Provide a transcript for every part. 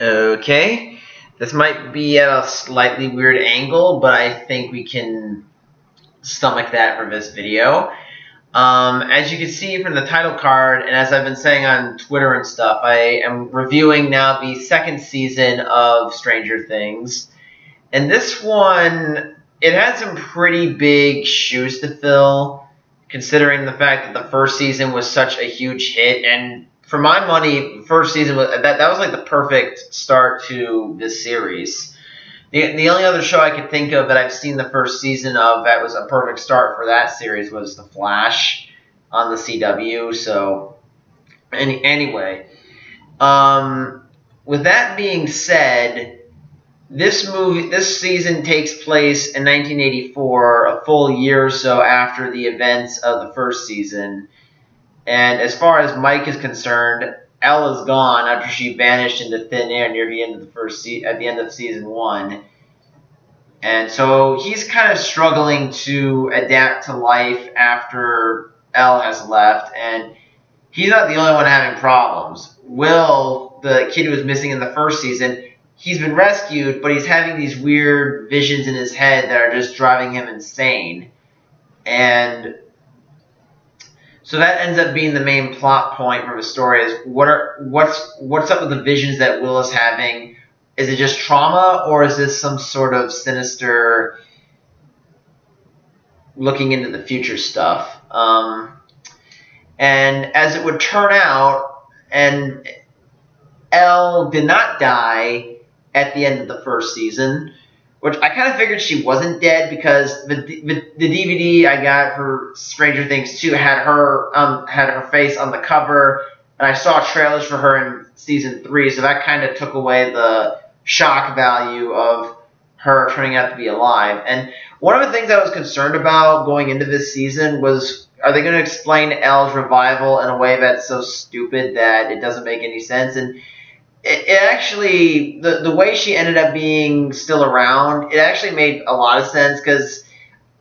Okay, this might be at a slightly weird angle, but I think we can stomach that for this video. As you can see from the title card, and as I've been saying on Twitter and stuff, I am reviewing now the second season of Stranger Things. And this one, it had some pretty big shoes to fill, considering the fact that the first season was such a huge hit. And for my money, first season was that was like the perfect start to this series. The only other show I could think of that I've seen the first season of that was a perfect start for that series was The Flash on the CW. So anyway, um, with that being said, this season takes place in 1984, a full year or so after the events of the first season. And as far as Mike is concerned, Elle is gone after she vanished into thin air near the end of at the end of season 1. And so he's kind of struggling to adapt to life after Elle has left, and he's not the only one having problems. Will, the kid who was missing in the first season, he's been rescued, but he's having these weird visions in his head that are just driving him insane. And so that ends up being the main plot point from the story is what's up with the visions that Will is having? Is it just trauma, or is this some sort of sinister looking into the future stuff? And as it would turn out, and Elle did not die at the end of the first season, which I kind of figured she wasn't dead because the DVD I got for Stranger Things 2 had her face on the cover, and I saw trailers for her in season 3, so that kind of took away the shock value of her turning out to be alive. And one of the things I was concerned about going into this season was, are they going to explain Elle's revival in a way that's so stupid that it doesn't make any sense? And it actually, the way she ended up being still around, it actually made a lot of sense because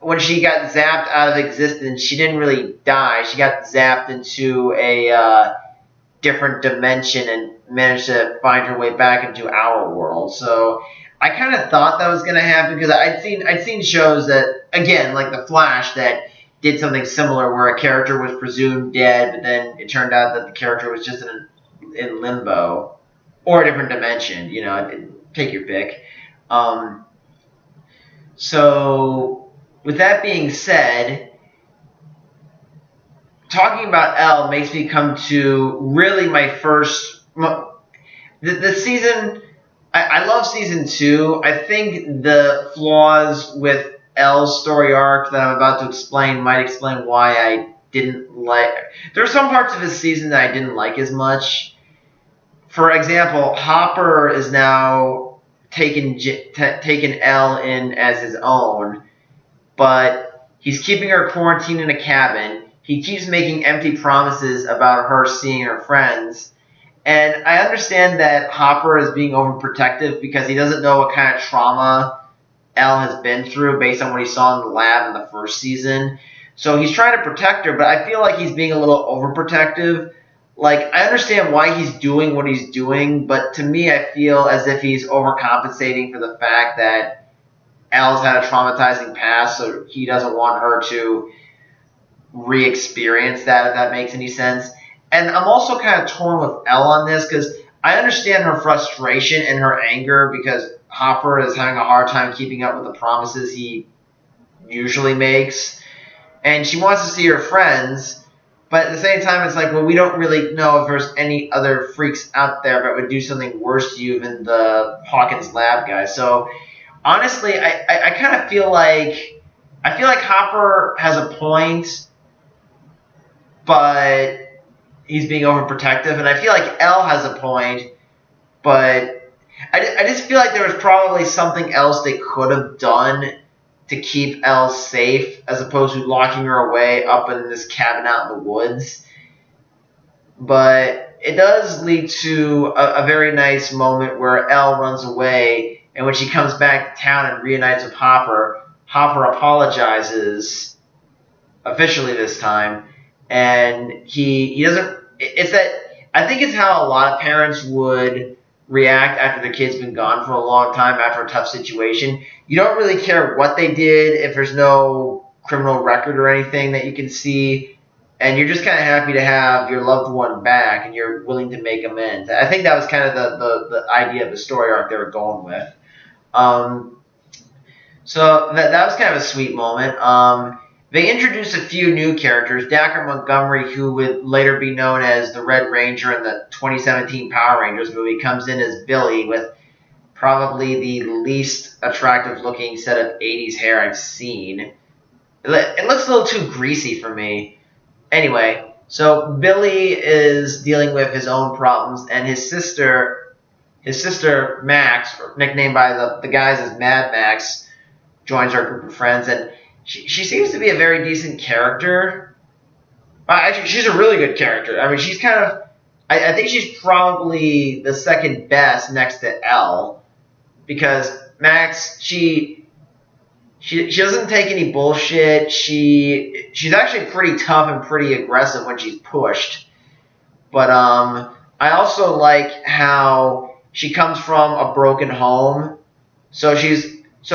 when she got zapped out of existence, she didn't really die. She got zapped into a different dimension and managed to find her way back into our world. So I kind of thought that was going to happen because I'd seen shows that, again, like The Flash, that did something similar where a character was presumed dead, but then it turned out that the character was just in limbo or a different dimension. Take your pick. So with that being said, talking about Elle makes me come to really my first the season. I love season 2. I think the flaws with Elle's story arc that I'm about to explain might explain why I didn't like. There are some parts of this season that I didn't like as much. For example, Hopper is now taken Elle in as his own, but he's keeping her quarantined in a cabin. He keeps making empty promises about her seeing her friends. And I understand that Hopper is being overprotective because he doesn't know what kind of trauma Elle has been through based on what he saw in the lab in the first season. So he's trying to protect her, but I feel like he's being a little overprotective. Like, I understand why he's doing what he's doing, but to me, I feel as if he's overcompensating for the fact that Elle's had a traumatizing past, so he doesn't want her to re-experience that, if that makes any sense. And I'm also kind of torn with Elle on this because I understand her frustration and her anger because Hopper is having a hard time keeping up with the promises he usually makes. And she wants to see her friends, but at the same time, it's like, well, we don't really know if there's any other freaks out there that would do something worse to you than the Hawkins lab guy. So honestly, I kind of feel like Hopper has a point, but he's being overprotective, and I feel like Elle has a point, but I just feel like there was probably something else they could have done to keep Elle safe as opposed to locking her away up in this cabin out in the woods. But it does lead to a very nice moment where Elle runs away, and when she comes back to town and reunites with Hopper, Hopper apologizes officially this time, and he doesn't. It's that I think it's how a lot of parents would react after the kid's been gone for a long time after a tough situation. You don't really care what they did if there's no criminal record or anything that you can see, and you're just kind of happy to have your loved one back, and you're willing to make amends. I think that was kind of the idea of the story arc they were going with. So that was kind of a sweet moment. They introduced a few new characters. Dacker Montgomery, who would later be known as the Red Ranger in the 2017 Power Rangers movie, comes in as Billy with probably the least attractive looking set of 80s hair I've seen. It looks a little too greasy for me. Anyway, so Billy is dealing with his own problems, and his sister Max, nicknamed by the guys as Mad Max, joins our group of friends, and she seems to be a very decent character. Actually, she's a really good character. I mean, she's kind of, I think she's probably the second best next to Elle, because Max, she doesn't take any bullshit. She's actually pretty tough and pretty aggressive when she's pushed. But I also like how she comes from a broken home, so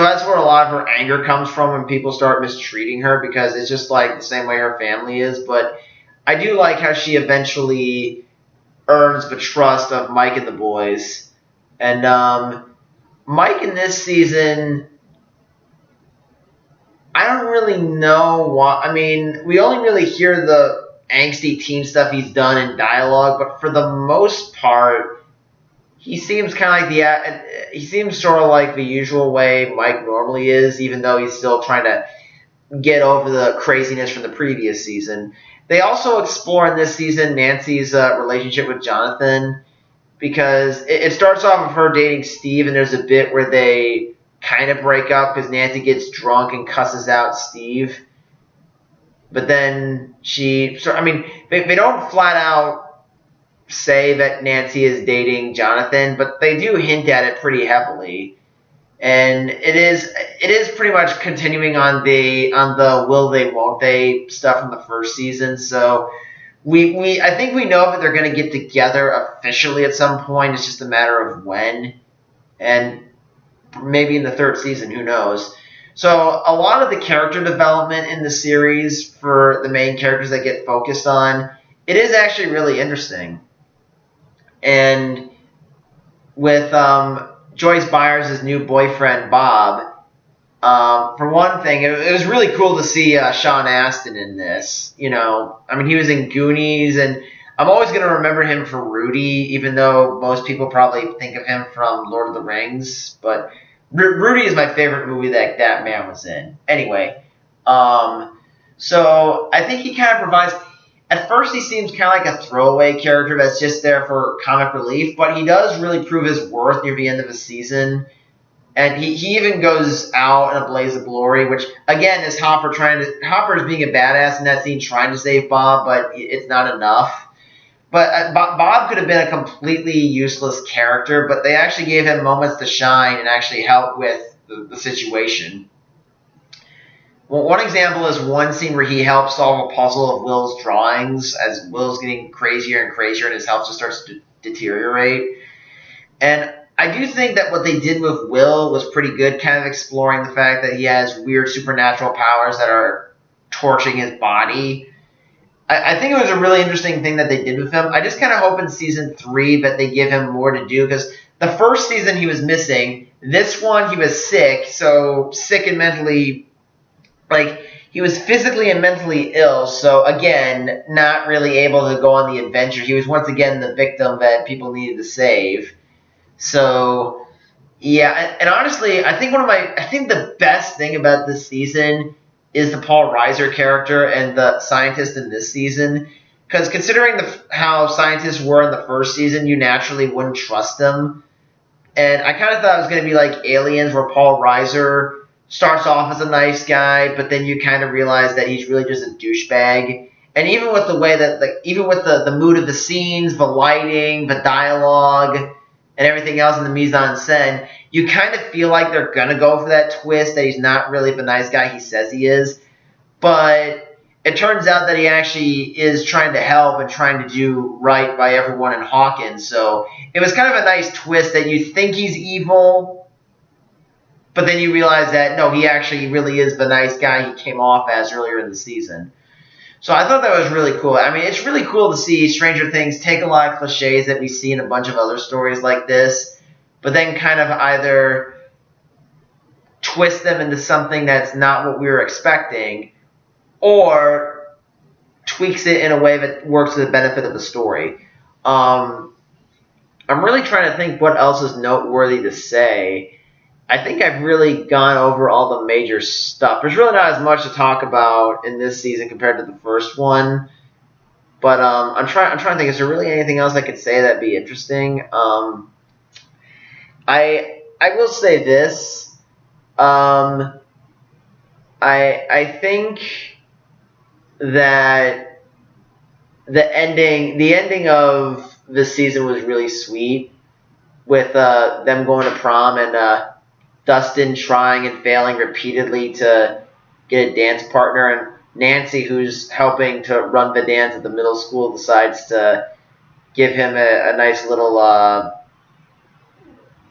that's where a lot of her anger comes from when people start mistreating her, because it's just like the same way her family is. But I do like how she eventually earns the trust of Mike and the boys. And Mike in this season, I don't really know why. I mean, we only really hear the angsty teen stuff he's done in dialogue, but for the most part, he seems kind of like he seems sort of like the usual way Mike normally is, even though he's still trying to get over the craziness from the previous season. They also explore in this season Nancy's relationship with Jonathan, because it starts off with her dating Steve, and there's a bit where they kind of break up because Nancy gets drunk and cusses out Steve. But then they don't flat out say that Nancy is dating Jonathan, but they do hint at it pretty heavily. And it is pretty much continuing on the will they won't they stuff from the first season. So I think we know that they're going to get together officially at some point. It's just a matter of when, and maybe in the third season, who knows. So a lot of the character development in the series for the main characters that get focused on, it is actually really interesting. And with Joyce Byers' new boyfriend, Bob, for one thing, it was really cool to see Sean Astin in this. He was in Goonies, and I'm always going to remember him for Rudy, even though most people probably think of him from Lord of the Rings. But Rudy is my favorite movie that man was in. Anyway, so I think he kind of provides. At first, he seems kind of like a throwaway character that's just there for comic relief, but he does really prove his worth near the end of the season. And he even goes out in a blaze of glory, which, again, is Hopper is being a badass in that scene, trying to save Bob, but it's not enough. But Bob could have been a completely useless character, but they actually gave him moments to shine and actually help with the situation. Well, one example is one scene where he helps solve a puzzle of Will's drawings as Will's getting crazier and crazier and his health just starts to deteriorate. And I do think that what they did with Will was pretty good, kind of exploring the fact that he has weird supernatural powers that are torching his body. I think it was a really interesting thing that they did with him. I just kind of hope in season 3 that they give him more to do, because the first season he was missing. This one he was sick, so sick and mentally, he was physically and mentally ill, so again, not really able to go on the adventure. He was once again the victim that people needed to save. So, yeah, and honestly, I think the best thing about this season is the Paul Reiser character and the scientist in this season. Because considering how scientists were in the first season, you naturally wouldn't trust them. And I kind of thought it was going to be like Aliens, where Paul Reiser starts off as a nice guy, but then you kind of realize that he's really just a douchebag. And even with the way that, even with the mood of the scenes, the lighting, the dialogue, and everything else in the mise en scène, you kind of feel like they're going to go for that twist that he's not really the nice guy he says he is. But it turns out that he actually is trying to help and trying to do right by everyone in Hawkins. So it was kind of a nice twist that you think he's evil, but then you realize that, no, he actually really is the nice guy he came off as earlier in the season. So I thought that was really cool. I mean, it's really cool to see Stranger Things take a lot of cliches that we see in a bunch of other stories like this, but then kind of either twist them into something that's not what we were expecting, or tweaks it in a way that works to the benefit of the story. I'm really trying to think what else is noteworthy to say. I think I've really gone over all the major stuff. There's really not as much to talk about in this season compared to the first one. But I'm trying to think. Is there really anything else I could say that'd be interesting? I will say this. I think that the ending of the season was really sweet, with them going to prom and Dustin trying and failing repeatedly to get a dance partner, and Nancy, who's helping to run the dance at the middle school, decides to give him a nice little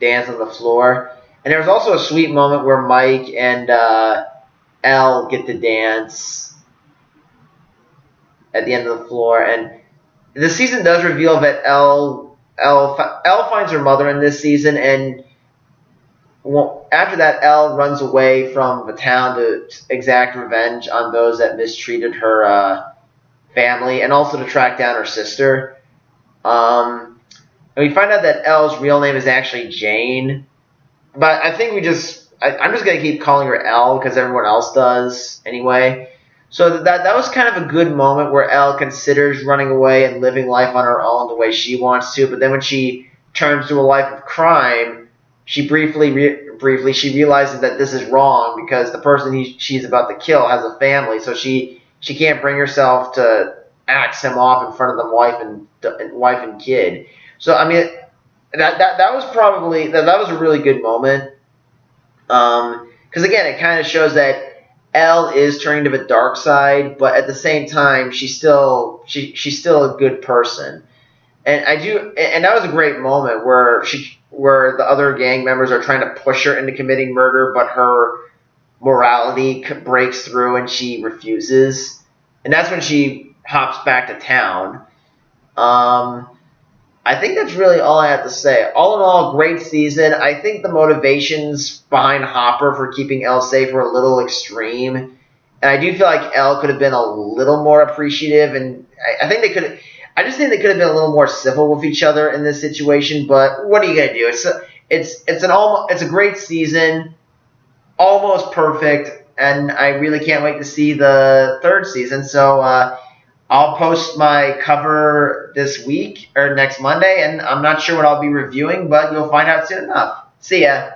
dance on the floor. And there was also a sweet moment where Mike and Elle get to dance at the end of the floor. And the season does reveal that Elle finds her mother in this season, and after that, Elle runs away from the town to exact revenge on those that mistreated her family, and also to track down her sister. And we find out that Elle's real name is actually Jane, but I think I'm just going to keep calling her Elle because everyone else does anyway. So that was kind of a good moment where Elle considers running away and living life on her own the way she wants to, but then when she turns to a life of crime, she briefly she realizes that this is wrong because the person she's about to kill has a family, so she can't bring herself to axe him off in front of the wife and kid. So I mean, that was probably that was a really good moment, because again, it kind of shows that Elle is turning to the dark side, but at the same time, she's still a good person. And that was a great moment where the other gang members are trying to push her into committing murder, but her morality breaks through and she refuses. And that's when she hops back to town. I think that's really all I have to say. All in all, great season. I think the motivations behind Hopper for keeping Elle safe were a little extreme. And I do feel like Elle could have been a little more appreciative, and I think they could. I just think they could have been a little more civil with each other in this situation. But what are you gonna do? It's a great season, almost perfect, and I really can't wait to see the third season. So I'll post my cover this week or next Monday, and I'm not sure what I'll be reviewing, but you'll find out soon enough. See ya.